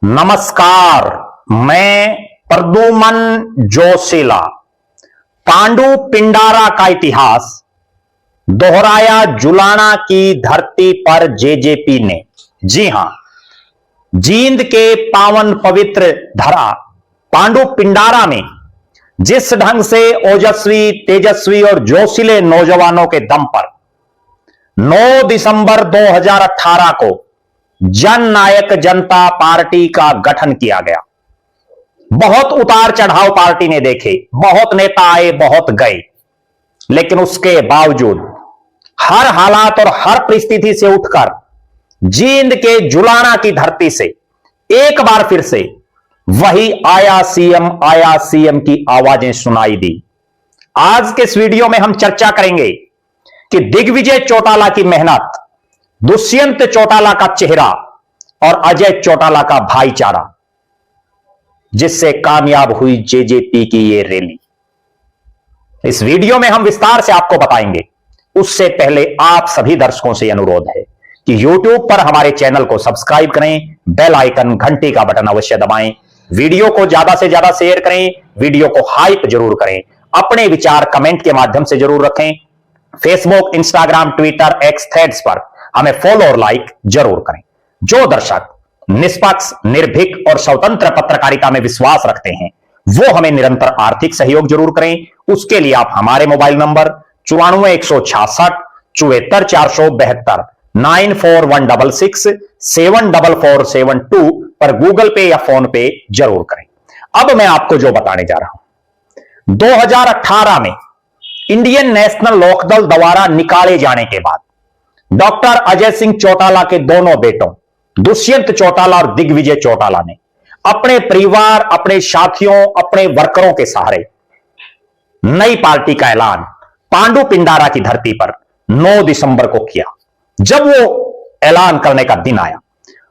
नमस्कार, मैं प्रद्युमन जोशीला। पांडु पिंडारा का इतिहास दोहराया जुलाना की धरती पर जेजेपी ने। जी हां, जींद के पावन पवित्र धरा पांडु पिंडारा में जिस ढंग से ओजस्वी, तेजस्वी और जोशीले नौजवानों के दम पर 9 दिसंबर 2018 को जननायक जनता पार्टी का गठन किया गया। बहुत उतार चढ़ाव पार्टी ने देखे, बहुत नेता आए, बहुत गए, लेकिन उसके बावजूद हर हालात और हर परिस्थिति से उठकर जींद के जुलाना की धरती से एक बार फिर से वही आया सीएम की आवाजें सुनाई दी। आज के इस वीडियो में हम चर्चा करेंगे कि दिग्विजय चौटाला की मेहनत, दुष्यंत चौटाला का चेहरा और अजय चौटाला का भाईचारा, जिससे कामयाब हुई जेजेपी की ये रैली। इस वीडियो में हम विस्तार से आपको बताएंगे। उससे पहले आप सभी दर्शकों से अनुरोध है कि YouTube पर हमारे चैनल को सब्सक्राइब करें, बेल आइकन, घंटी का बटन अवश्य दबाएं, वीडियो को ज्यादा से ज्यादा शेयर करें, वीडियो को हाइप जरूर करें, अपने विचार कमेंट के माध्यम से जरूर रखें। Facebook, Instagram, Twitter, x, threads पर हमें फॉलो और लाइक जरूर करें। जो दर्शक निष्पक्ष, निर्भीक और स्वतंत्र पत्रकारिता में विश्वास रखते हैं, वो हमें निरंतर आर्थिक सहयोग जरूर करें। उसके लिए आप हमारे मोबाइल नंबर 94 166 74 472 94 166 74472 पर गूगल पे या फोन पे जरूर करें। अब मैं आपको जो बताने जा रहा हूं, 2018 में इंडियन नेशनल लोकदल द्वारा निकाले जाने के बाद डॉक्टर अजय सिंह चौटाला के दोनों बेटों दुष्यंत चौटाला और दिग्विजय चौटाला ने अपने परिवार, अपने साथियों, अपने वर्करों के सहारे नई पार्टी का ऐलान पांडु पिंडारा की धरती पर 9 दिसंबर को किया। जब वो ऐलान करने का दिन आया,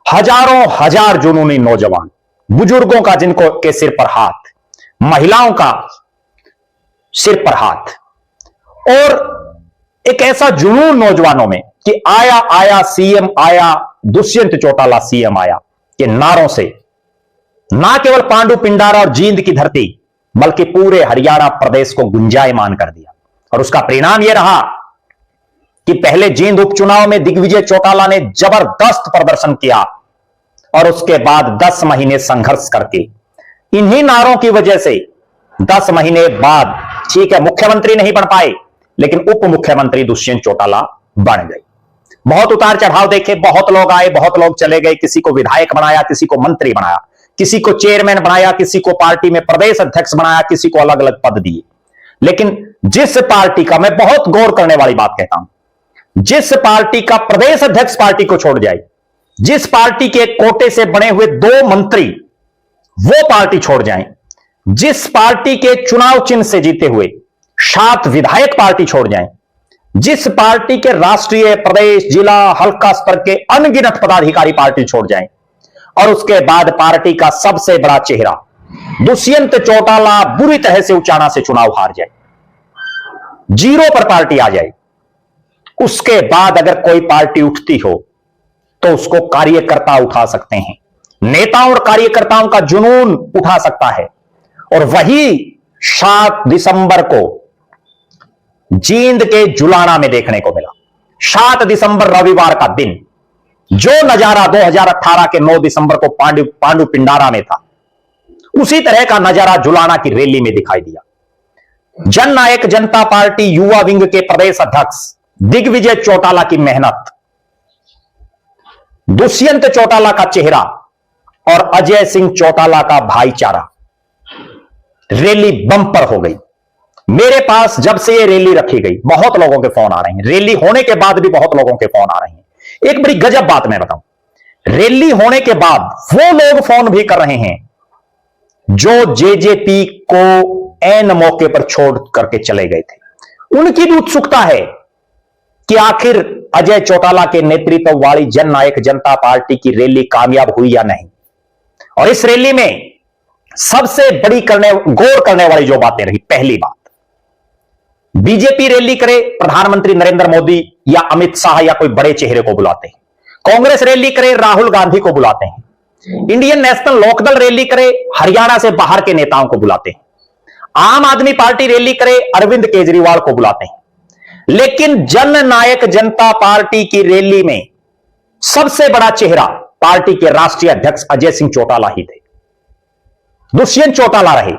हजारों हजार जुनूनी नौजवान, बुजुर्गों का जिनको के सिर पर हाथ, महिलाओं का सिर पर हाथ, और एक ऐसा जुनून नौजवानों में कि आया सीएम आया, दुष्यंत चौटाला सीएम आया, के नारों से ना केवल पांडु पिंडारा और जींद की धरती बल्कि पूरे हरियाणा प्रदेश को गुंजायमान कर दिया। और उसका परिणाम यह रहा कि पहले जींद उपचुनाव में दिग्विजय चौटाला ने जबरदस्त प्रदर्शन किया और उसके बाद 10 महीने संघर्ष करके, इन्हीं नारों की वजह से 10 महीने बाद, ठीक है, मुख्यमंत्री नहीं बन पाए, लेकिन उप मुख्यमंत्री दुष्यंत चौटाला बन गए। बहुत उतार चढ़ाव देखे, बहुत लोग आए, बहुत लोग चले गए, किसी को विधायक बनाया, किसी को मंत्री बनाया, किसी को चेयरमैन बनाया, किसी को पार्टी में प्रदेश अध्यक्ष बनाया, किसी को अलग अलग पद दिए। लेकिन जिस पार्टी का, मैं बहुत गौर करने वाली बात कहता हूं, जिस पार्टी का प्रदेश अध्यक्ष पार्टी को छोड़ जाए, जिस पार्टी के कोटे से बने हुए 2 मंत्री वो पार्टी छोड़ जाएं, जिस पार्टी के चुनाव चिन्ह से जीते हुए 7 विधायक पार्टी छोड़ जाएं, जिस पार्टी के राष्ट्रीय, प्रदेश, जिला, हल्का स्तर के अनगिनत पदाधिकारी पार्टी छोड़ जाएं, और उसके बाद पार्टी का सबसे बड़ा चेहरा दुष्यंत चौटाला बुरी तरह से उचाना से चुनाव हार जाए, 0 पर पार्टी आ जाए, उसके बाद अगर कोई पार्टी उठती हो तो उसको कार्यकर्ता उठा सकते हैं, नेताओं और कार्यकर्ताओं का जुनून उठा सकता है। और वही 7 दिसंबर को जींद के जुलाना में देखने को मिला। 7 दिसंबर रविवार का दिन, जो नजारा 2018 के 9 दिसंबर को पांडु पिंडारा में था, उसी तरह का नजारा जुलाना की रैली में दिखाई दिया। जननायक जनता पार्टी युवा विंग के प्रदेश अध्यक्ष दिग्विजय चौटाला की मेहनत, दुष्यंत चौटाला का चेहरा और अजय सिंह चौटाला का भाईचारा, रैली बम्पर हो गई। मेरे पास जब से ये रैली रखी गई, बहुत लोगों के फोन आ रहे हैं, रैली होने के बाद भी बहुत लोगों के फोन आ रहे हैं। एक बड़ी गजब बात मैं बताऊं, रैली होने के बाद वो लोग फोन भी कर रहे हैं जो जेजेपी को ऐन मौके पर छोड़ करके चले गए थे। उनकी भी उत्सुकता है कि आखिर अजय चौटाला के नेतृत्व वाली जननायक जनता पार्टी की रैली कामयाब हुई या नहीं। और इस रैली में सबसे बड़ी गौर करने वाली जो बातें रही, पहली बात, बीजेपी रैली करे, प्रधानमंत्री नरेंद्र मोदी या अमित शाह या कोई बड़े चेहरे को बुलाते हैं। कांग्रेस रैली करे, राहुल गांधी को बुलाते हैं। इंडियन नेशनल लोकदल रैली करे, हरियाणा से बाहर के नेताओं को बुलाते हैं। आम आदमी पार्टी रैली करे, अरविंद केजरीवाल को बुलाते हैं। लेकिन जननायक जनता पार्टी की रैली में सबसे बड़ा चेहरा पार्टी के राष्ट्रीय अध्यक्ष अजय सिंह चौटाला ही थे। दुष्यंत चौटाला रहे।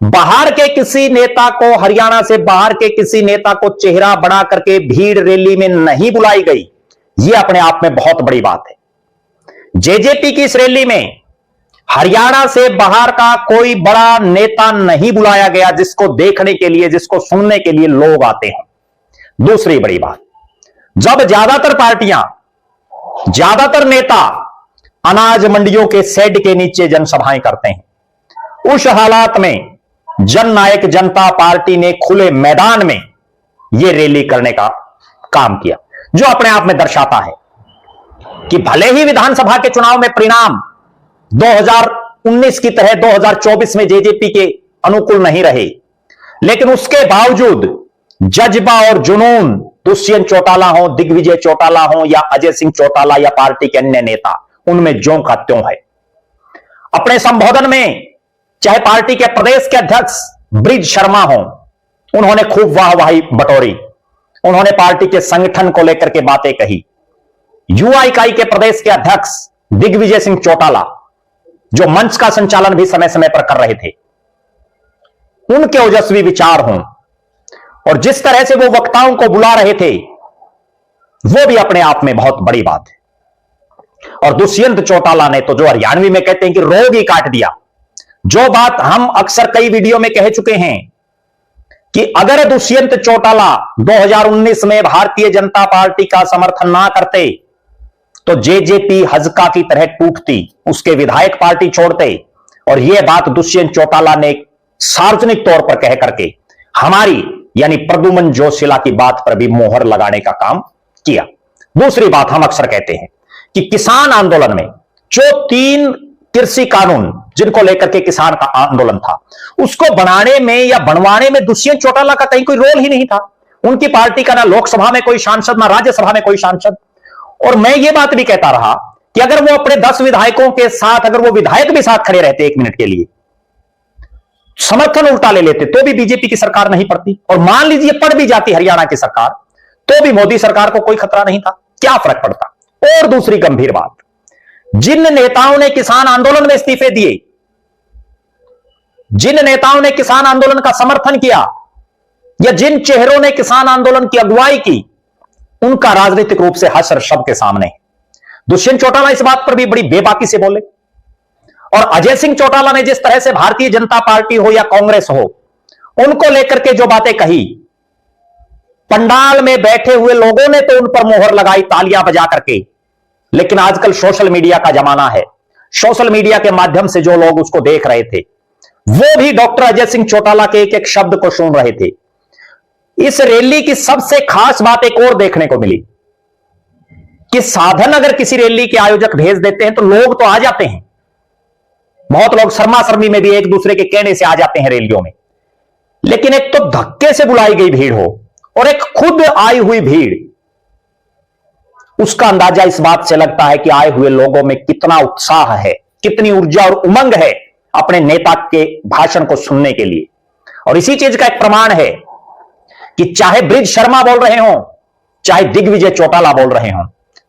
बाहर के किसी नेता को, हरियाणा से बाहर के किसी नेता को चेहरा बना करके भीड़ रैली में नहीं बुलाई गई, यह अपने आप में बहुत बड़ी बात है। जेजेपी की इस रैली में हरियाणा से बाहर का कोई बड़ा नेता नहीं बुलाया गया, जिसको देखने के लिए, जिसको सुनने के लिए लोग आते हैं। दूसरी बड़ी बात, जब ज्यादातर पार्टियां, ज्यादातर नेता अनाज मंडियों के शेड के नीचे जनसभाएं करते हैं, उस हालात में जननायक जनता पार्टी ने खुले मैदान में यह रैली करने का काम किया, जो अपने आप में दर्शाता है कि भले ही विधानसभा के चुनाव में परिणाम 2019 की तरह 2024 में जेजेपी के अनुकूल नहीं रहे, लेकिन उसके बावजूद जज्बा और जुनून दुष्यंत चौटाला हो, दिग्विजय चौटाला हो या अजय सिंह चौटाला या पार्टी के अन्य नेता, उनमें ज्यों का त्यों है। अपने संबोधन में चाहे पार्टी के प्रदेश के अध्यक्ष ब्रिज शर्मा हो, उन्होंने खूब वाहवाही बटोरी। उन्होंने पार्टी के संगठन को लेकर के बातें कही। युवा इकाई के प्रदेश के अध्यक्ष दिग्विजय सिंह चौटाला, जो मंच का संचालन भी समय समय पर कर रहे थे, उनके ओजस्वी विचार हों और जिस तरह से वो वक्ताओं को बुला रहे थे, वो भी अपने आप में बहुत बड़ी बात है। और दुष्यंत चौटाला ने तो, जो हरियाणवी में कहते हैं कि रोग ही काट दिया, जो बात हम अक्सर कई वीडियो में कह चुके हैं कि अगर दुष्यंत चौटाला 2019 में भारतीय जनता पार्टी का समर्थन ना करते तो जेजेपी हजका की तरह टूटती, उसके विधायक पार्टी छोड़ते। और यह बात दुष्यंत चौटाला ने सार्वजनिक तौर पर कह करके हमारी यानी प्रद्युमन जोशीला की बात पर भी मोहर लगाने का काम किया। दूसरी बात, हम अक्सर कहते हैं कि किसान आंदोलन में जो 3 कृषि कानून जिनको लेकर के किसान का आंदोलन था, उसको बनाने में या बनवाने में दुष्यंत चौटाला का कहीं कोई रोल ही नहीं था। उनकी पार्टी का ना लोकसभा में कोई सांसद, ना राज्यसभा में कोई सांसद। और मैं ये बात भी कहता रहा कि अगर वो अपने 10 विधायकों के साथ, अगर वो विधायक भी साथ खड़े रहते 1 मिनट के लिए, समर्थन उल्टा ले लेते, तो भी बीजेपी की सरकार नहीं पड़ती। और मान लीजिए पड़ भी जाती हरियाणा की सरकार, तो भी मोदी सरकार को कोई खतरा नहीं था, क्या फर्क पड़ता। और दूसरी गंभीर बात, जिन नेताओं ने किसान आंदोलन में इस्तीफे दिए, जिन नेताओं ने किसान आंदोलन का समर्थन किया, या जिन चेहरों ने किसान आंदोलन की अगुवाई की, उनका राजनीतिक रूप से हश्र सबके सामने है। दुष्यंत चौटाला इस बात पर भी बड़ी बेबाकी से बोले। और अजय सिंह चौटाला ने जिस तरह से भारतीय जनता पार्टी हो या कांग्रेस हो, उनको लेकर के जो बातें कही, पंडाल में बैठे हुए लोगों ने तो उन पर मोहर लगाई तालियां बजा करके। लेकिन आजकल सोशल मीडिया का जमाना है, सोशल मीडिया के माध्यम से जो लोग उसको देख रहे थे, वो भी डॉक्टर अजय सिंह चौटाला के एक एक शब्द को सुन रहे थे। इस रैली की सबसे खास बात एक और देखने को मिली कि साधन अगर किसी रैली के आयोजक भेज देते हैं तो लोग तो आ जाते हैं, बहुत लोग शर्मा शर्मी में भी एक दूसरे के कहने से आ जाते हैं रैलियों में। लेकिन एक तो धक्के से बुलाई गई भीड़ हो और एक खुद आई हुई भीड़, उसका अंदाजा इस बात से लगता है कि आए हुए लोगों में कितना उत्साह है, कितनी ऊर्जा और उमंग है अपने नेता के भाषण को सुनने के लिए। और इसी चीज का एक प्रमाण है कि चाहे ब्रिज शर्मा बोल रहे हो, चाहे दिग्विजय चौटाला बोल रहे हो,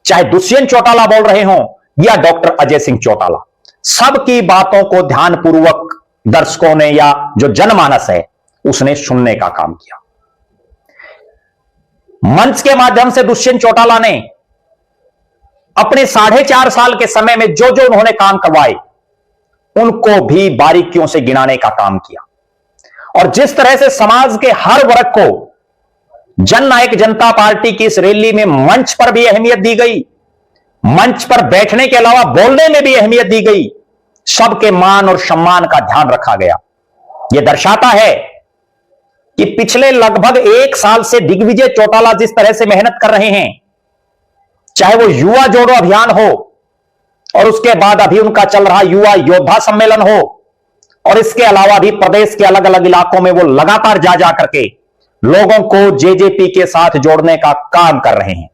चाहे दुष्यंत चौटाला बोल रहे हो या डॉक्टर अजय सिंह चौटाला, सबकी बातों को ध्यानपूर्वक दर्शकों ने या जो जनमानस है उसने सुनने का काम किया। मंच के माध्यम से दुष्यंत चौटाला ने अपने 4.5 साल के समय में जो जो उन्होंने काम करवाए, उनको भी बारीकियों से गिनाने का काम किया। और जिस तरह से समाज के हर वर्ग को जननायक जनता पार्टी की इस रैली में मंच पर भी अहमियत दी गई, मंच पर बैठने के अलावा बोलने में भी अहमियत दी गई, सबके मान और सम्मान का ध्यान रखा गया। यह दर्शाता है कि पिछले लगभग 1 साल से दिग्विजय चौटाला जिस तरह से मेहनत कर रहे हैं, चाहे वो युवा जोड़ो अभियान हो और उसके बाद अभी उनका चल रहा युवा योद्धा सम्मेलन हो, और इसके अलावा भी प्रदेश के अलग अलग इलाकों में वो लगातार जा जा करके लोगों को जेजेपी के साथ जोड़ने का काम कर रहे हैं।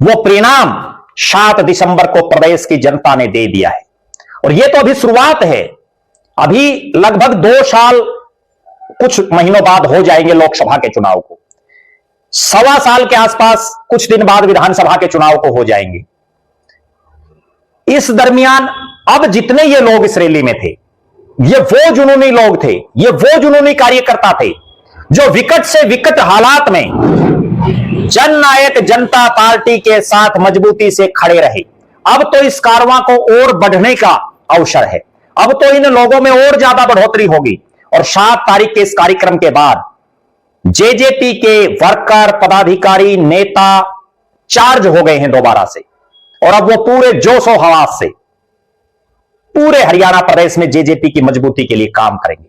वो परिणाम 7 दिसंबर को प्रदेश की जनता ने दे दिया है। और यह तो अभी शुरुआत है, अभी लगभग 2 साल कुछ महीनों बाद हो जाएंगे लोकसभा के चुनाव को, 1.25 साल के आसपास कुछ दिन बाद विधानसभा के चुनाव को हो जाएंगे। इस दरमियान अब जितने ये लोग इस रैली में थे, ये वो जुनूनी लोग थे, ये वो जुनूनी कार्यकर्ता थे जो विकट से विकट हालात में जननायक जनता पार्टी के साथ मजबूती से खड़े रहे। अब तो इस कारवां को और बढ़ने का अवसर है, अब तो इन लोगों में और ज्यादा बढ़ोतरी होगी। और 7 तारीख के इस कार्यक्रम के बाद जेजेपी के वर्कर, पदाधिकारी, नेता चार्ज हो गए हैं दोबारा से, और अब वो पूरे जोशो हवास से पूरे हरियाणा प्रदेश में जेजेपी की मजबूती के लिए काम करेंगे।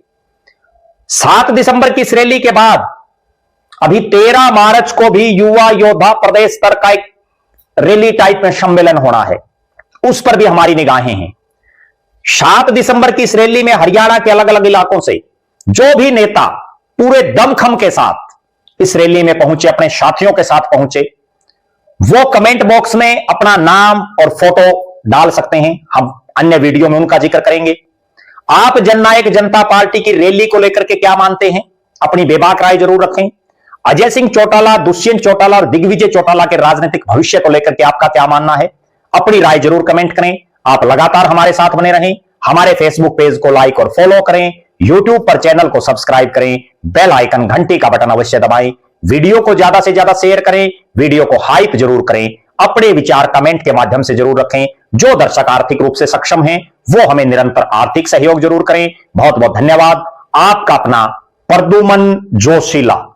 7 दिसंबर की इस रैली के बाद अभी 13 मार्च को भी युवा योद्धा प्रदेश स्तर का एक रैली टाइप में सम्मेलन होना है, उस पर भी हमारी निगाहें हैं। 7 दिसंबर की इस रैली में हरियाणा के अलग अलग इलाकों से जो भी नेता पूरे दमखम के साथ इस रैली में पहुंचे, अपने साथियों के साथ पहुंचे, वो कमेंट बॉक्स में अपना नाम और फोटो डाल सकते हैं, हम अन्य वीडियो में उनका जिक्र करेंगे। आप जननायक जनता पार्टी की रैली को लेकर के क्या मानते हैं, अपनी बेबाक राय जरूर रखें। अजय सिंह चौटाला, दुष्यंत चौटाला और दिग्विजय चौटाला के राजनीतिक भविष्य को लेकर के आपका क्या मानना है, अपनी राय जरूर कमेंट करें। आप लगातार हमारे साथ बने रहें, हमारे फेसबुक पेज को लाइक और फॉलो करें, यूट्यूब पर चैनल को सब्सक्राइब करें, बेल आइकन घंटी का बटन अवश्य दबाएं, वीडियो को ज्यादा से ज्यादा शेयर करें, वीडियो को हाइप जरूर करें, अपने विचार कमेंट के माध्यम से जरूर रखें। जो दर्शक आर्थिक रूप से सक्षम हैं वो हमें निरंतर आर्थिक सहयोग जरूर करें। बहुत बहुत धन्यवाद। आपका अपना प्रद्युमन जोशीला।